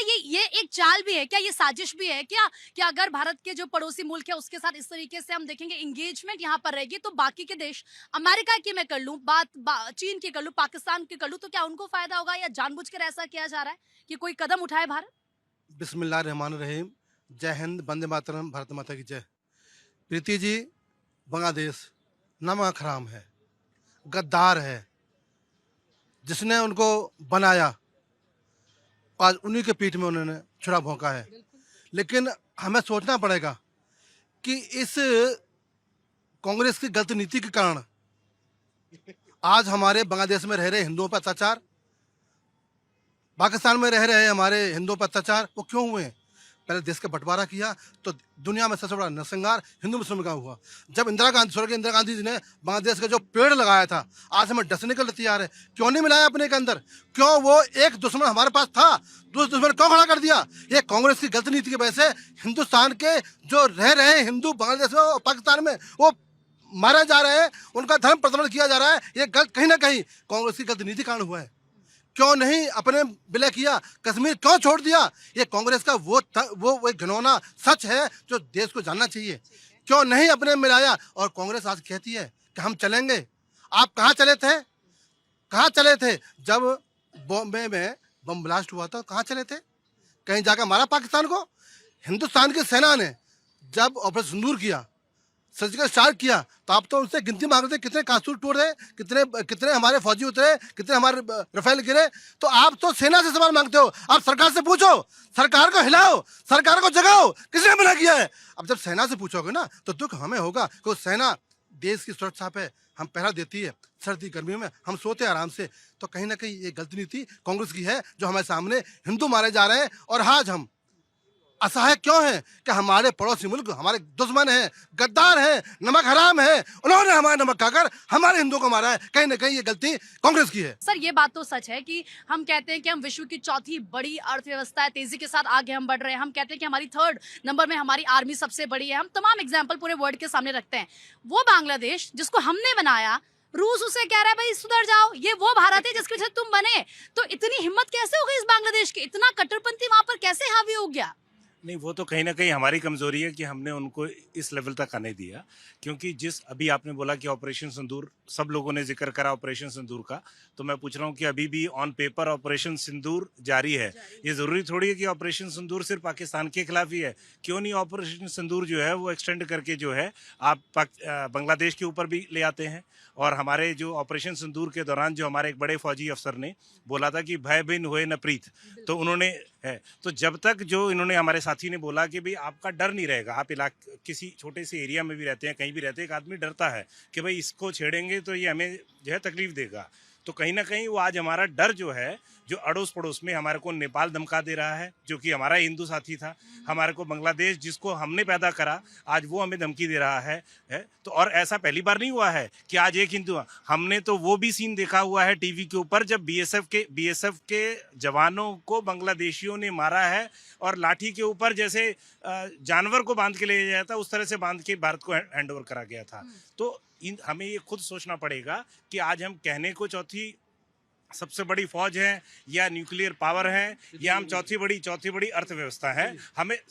ये एक चाल भी है क्या, ये साजिश भी है क्या कि अगर भारत के जो पड़ोसी मुल्क है उसके साथ इस तरीके से हम देखेंगे एंगेजमेंट यहाँ पर रहेगी तो बाकी के देश, अमेरिका की मैं कर लूं बात, चीन की कर लूं, पाकिस्तान की कर लूं, तो क्या उनको फायदा होगा या जानबूझकर ऐसा किया जा रहा है कि कोई कदम उठाए भारत? बिस्मिल्लाहिर्रहमानिर्रहीम। जय हिंद, वंदे मातरम, भारत माता की जय। प्रीति जी, बांग्लादेश नमक हराम है, गद्दार है। जिसने उनको बनाया आज उन्हीं के पीठ में उन्होंने छुरा भोंका है। लेकिन हमें सोचना पड़ेगा कि इस कांग्रेस की गलत नीति के कारण आज हमारे बांग्लादेश में रह रहे हिंदुओं पर अत्याचार, पाकिस्तान में रह रहे हमारे हिंदुओं पर अत्याचार वो क्यों हुए? पहले देश का बंटवारा किया तो दुनिया में सबसे बड़ा नरसंहार हिंदू मुस्लिम का हुआ। जब स्वर्गीय इंदिरा गांधी जी ने बांग्लादेश का जो पेड़ लगाया था, आज हमें डसने के लिए तैयार है। क्यों नहीं मिलाया अपने के अंदर? क्यों वो एक दुश्मन हमारे पास था, दूसरे दुश्मन क्यों खड़ा कर दिया? ये कांग्रेस की गलत नीति की वजह से हिंदुस्तान के जो रह रहे हिंदू बांग्लादेश में और पाकिस्तान में वो मारे जा रहे हैं, उनका धर्म प्रताड़ित किया जा रहा है। ये गलत कहीं ना कहीं कांग्रेस की गलत नीति कारण हुआ है। क्यों नहीं अपने विलय किया? कश्मीर क्यों छोड़ दिया? ये कांग्रेस का वो घिनौना सच है जो देश को जानना चाहिए। क्यों नहीं अपने मिलाया? और कांग्रेस आज कहती है कि हम चलेंगे। आप कहाँ चले थे? कहाँ चले थे जब बॉम्बे में बम ब्लास्ट हुआ था? कहाँ चले थे? कहीं जाकर मारा पाकिस्तान को? हिंदुस्तान की सेना ने जब ऑपरेशन सिंदूर किया, सर्जिकल स्ट्राइक किया, तो आप तो उनसे गिनती मांग रहे थे कितने कारतूस टूट रहे, कितने हमारे फौजी उतरे, कितने हमारे रफेल गिरे। तो आप तो सेना से सवाल मांगते हो। आप सरकार से पूछो, सरकार को हिलाओ, सरकार को जगाओ, किसने मना किया है? अब जब सेना से पूछोगे ना तो दुख हमें होगा कि सेना देश की सुरक्षा पे हम पहरा देती है। सर्दी गर्मी में हम सोते आराम से। तो कहीं ना कहीं ये गलत नीति कांग्रेस की है जो हमारे सामने हिंदू मारे जा रहे हैं। और आज हम असहाय क्यों है कि हमारे पड़ोसी मुल्क हमारे दुश्मन हैं, गद्दार हैं, नमक हराम है। उन्होंने हमारे नमक खाकर हमारे हिंदुओं को मारा है। कहीं ना कहीं ये गलती कांग्रेस की है। सर ये बात तो सच है कि हम कहते हैं कि हम विश्व की चौथी बड़ी अर्थव्यवस्था है, तेजी के साथ आगे हम बढ़ रहे हैं। हम कहते हैं कि हमारी थर्ड नंबर में हमारी आर्मी सबसे बड़ी है। हम तमाम एग्जाम्पल पूरे वर्ल्ड के सामने रखते हैं। वो बांग्लादेश जिसको हमने बनाया, रूस उसे कह रहा है भाई सुधर जाओ, ये वो भारत है जिसके वजह तुम बने। तो इतनी हिम्मत कैसे हो गई इस बांग्लादेश की? इतना कट्टरपंथी वहां पर कैसे हावी हो गया? नहीं, वो तो कहीं ना कहीं हमारी कमजोरी है कि हमने उनको इस लेवल तक आने दिया। क्योंकि जिस अभी आपने बोला कि ऑपरेशन सिंदूर, सब लोगों ने जिक्र करा ऑपरेशन सिंदूर का, तो मैं पूछ रहा हूँ कि अभी भी ऑन पेपर ऑपरेशन सिंदूर जारी है। ये जरूरी थोड़ी है कि ऑपरेशन सिंदूर सिर्फ पाकिस्तान के खिलाफ ही है। क्यों नहीं ऑपरेशन सिंदूर जो है वो एक्सटेंड करके जो है आप बांग्लादेश के ऊपर भी ले आते हैं। और हमारे जो ऑपरेशन सिंदूर के दौरान जो हमारे एक बड़े फौजी अफसर ने बोला था कि भय बिन हुए न प्रीत, तो उन्होंने है, तो जब तक जो इन्होंने हमारे साथी ने बोला कि भाई आपका डर नहीं रहेगा, आप किसी छोटे से एरिया में भी रहते हैं, कहीं भी रहते हैं, एक आदमी डरता है कि भाई इसको छेड़ेंगे तो ये हमें जो है तकलीफ देगा। तो कहीं ना कहीं वो आज हमारा डर जो है, जो अड़ोस पड़ोस में हमारे को नेपाल धमका दे रहा है, जो कि हमारा हिंदू साथी था, हमारे को बांग्लादेश जिसको हमने पैदा करा, आज वो हमें धमकी दे रहा है। तो और ऐसा पहली बार नहीं हुआ है कि आज एक हिंदू, हमने तो वो भी सीन देखा हुआ है टीवी के ऊपर जब बीएसएफ के जवानों को बांग्लादेशियों ने मारा है और लाठी के ऊपर जैसे जानवर को बांध के ले जाया था उस तरह से बांध के भारत को हैंड ओवर करा गया था। तो हमें ये खुद सोचना पड़ेगा कि आज हम कहने को चौथी सबसे बड़ी फौज है या न्यूक्लियर पावर है या हम चौथी बड़ी अर्थव्यवस्था है।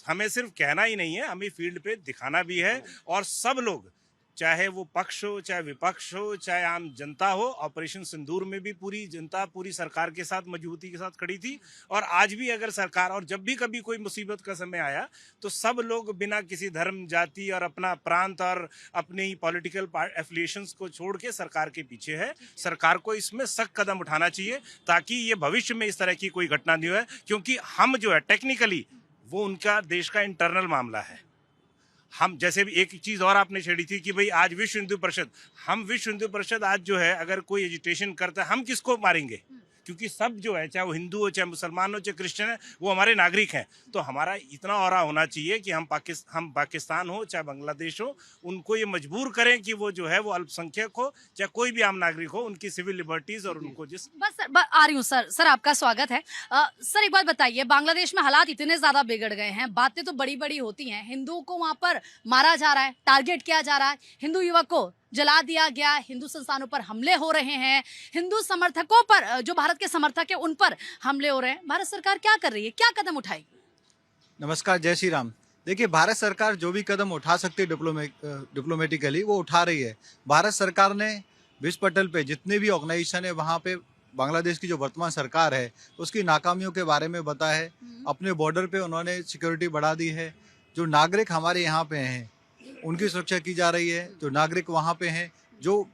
हमें सिर्फ कहना ही नहीं है, हमें फील्ड पे दिखाना भी है। और सब लोग, चाहे वो पक्ष हो, चाहे विपक्ष हो, चाहे आम जनता हो, ऑपरेशन सिंदूर में भी पूरी जनता पूरी सरकार के साथ मजबूती के साथ खड़ी थी। और आज भी अगर सरकार, और जब भी कभी कोई मुसीबत का समय आया तो सब लोग बिना किसी धर्म, जाति और अपना प्रांत और अपने ही पॉलिटिकल एफिलिएशंस को छोड़ के सरकार के पीछे है। सरकार को इसमें सख्त कदम उठाना चाहिए ताकि ये भविष्य में इस तरह की कोई घटना नहीं हो। क्योंकि हम जो है टेक्निकली वो उनका देश का इंटरनल मामला है। हम जैसे भी एक चीज़ और आपने छेड़ी थी कि भाई आज विश्व हिंदू परिषद, हम विश्व हिंदू परिषद आज जो है अगर कोई एजिटेशन करता है, हम किसको मारेंगे? क्योंकि सब जो है, चाहे वो हिंदू हो, चाहे मुसलमान हो, चाहे क्रिश्चियन है, वो हमारे नागरिक हैं। तो हमारा इतना औरा होना चाहिए कि हम पाकिस्तान हो चाहे बांग्लादेश हो, उनको ये मजबूर करें कि वो जो है वो अल्पसंख्यक हो चाहे कोई भी आम नागरिक हो, उनकी सिविल लिबर्टीज और उनको जिस बस सर, आ रही हूँ सर। सर आपका स्वागत है। सर एक बात बताइए, बांग्लादेश में हालात इतने ज्यादा बिगड़ गए हैं, बातें तो बड़ी बड़ी होती हैं, हिंदुओं को वहां पर मारा जा रहा है, टारगेट किया जा रहा है, हिंदू युवक को जला दिया गया, हिंदू संस्थानों पर हमले हो रहे हैं, हिंदू समर्थकों पर, जो भारत के समर्थक है उन पर हमले हो रहे हैं। भारत सरकार क्या कर रही है, क्या कदम उठाएगी? नमस्कार, जय श्री राम। देखिए, भारत सरकार जो भी कदम उठा सकती है डिप्लोमेटिकली वो उठा रही है। भारत सरकार ने विश्व पटल पे जितने भी ऑर्गेनाइजेशन है वहाँ पे बांग्लादेश की जो वर्तमान सरकार है उसकी नाकामियों के बारे में बताया है। अपने बॉर्डर पे उन्होंने सिक्योरिटी बढ़ा दी है। जो नागरिक हमारे यहाँ पे हैं उनकी सुरक्षा की जा रही है। जो नागरिक वहाँ पे हैं, जो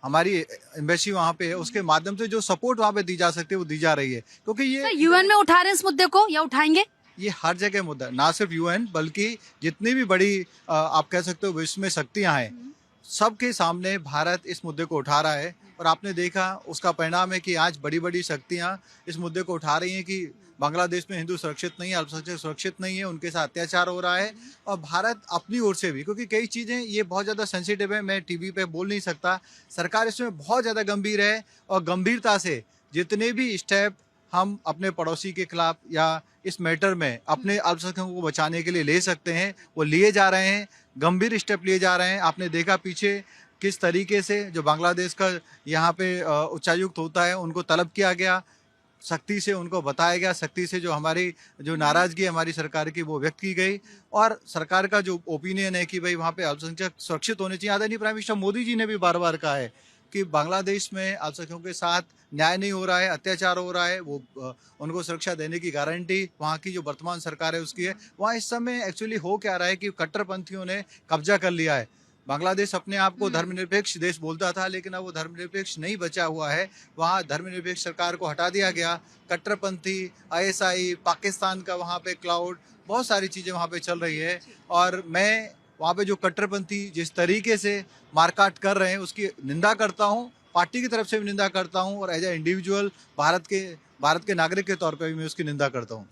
हमारी एम्बेसी वहाँ पे है, उसके माध्यम से जो सपोर्ट वहाँ पे दी जा सकती है वो दी जा रही है। क्योंकि ये यूएन में उठा रहे हैं इस मुद्दे को या उठाएंगे? ये हर जगह मुद्दा है, ना सिर्फ यूएन बल्कि जितनी भी बड़ी आप कह सकते हो विश्व में शक्तियां हैं, सबके सामने भारत इस मुद्दे को उठा रहा है। और आपने देखा उसका परिणाम है कि आज बड़ी बड़ी शक्तियां इस मुद्दे को उठा रही हैं कि बांग्लादेश में हिंदू सुरक्षित नहीं है, अल्पसंख्यक सुरक्षित नहीं है, उनके साथ अत्याचार हो रहा है। और भारत अपनी ओर से भी, क्योंकि कई चीज़ें ये बहुत ज़्यादा सेंसिटिव है, मैं टीवी पे बोल नहीं सकता, सरकार इसमें बहुत ज़्यादा गंभीर है। और गंभीरता से जितने भी स्टेप हम अपने पड़ोसी के खिलाफ या इस मैटर में अपने अल्पसंख्यकों को बचाने के लिए ले सकते हैं वो लिए जा रहे हैं, गंभीर स्टेप लिए जा रहे हैं। आपने देखा पीछे किस तरीके से जो बांग्लादेश का यहाँ पे उच्चायुक्त होता है उनको तलब किया गया, सख्ती से उनको बताया गया, सख्ती से जो हमारी जो नाराज़गी हमारी सरकार की वो व्यक्त की गई। और सरकार का जो ओपिनियन है कि भाई वहाँ पे अल्पसंख्यक सुरक्षित होने चाहिए। आदरणीय प्राइम मिनिस्टर मोदी जी ने भी बार बार कहा है कि बांग्लादेश में अल्पसंख्यकों के साथ न्याय नहीं हो रहा है, अत्याचार हो रहा है, वो उनको सुरक्षा देने की गारंटी वहाँ की जो वर्तमान सरकार है उसकी है। वहाँ इस समय एक्चुअली हो क्या रहा है कि कट्टरपंथियों ने कब्जा कर लिया है। बांग्लादेश अपने आप को धर्मनिरपेक्ष देश बोलता था, लेकिन अब वो धर्मनिरपेक्ष नहीं बचा हुआ है। वहाँ धर्मनिरपेक्ष सरकार को हटा दिया गया। कट्टरपंथी, आईएसआई, पाकिस्तान का वहाँ पे क्लाउड, बहुत सारी चीज़ें वहाँ पे चल रही है। और मैं वहाँ पे जो कट्टरपंथी जिस तरीके से मारकाट कर रहे हैं उसकी निंदा करता हूँ, पार्टी की तरफ से भी निंदा करता हूँ और एज ए इंडिविजुअल भारत के नागरिक के तौर पे भी मैं उसकी निंदा करता हूँ।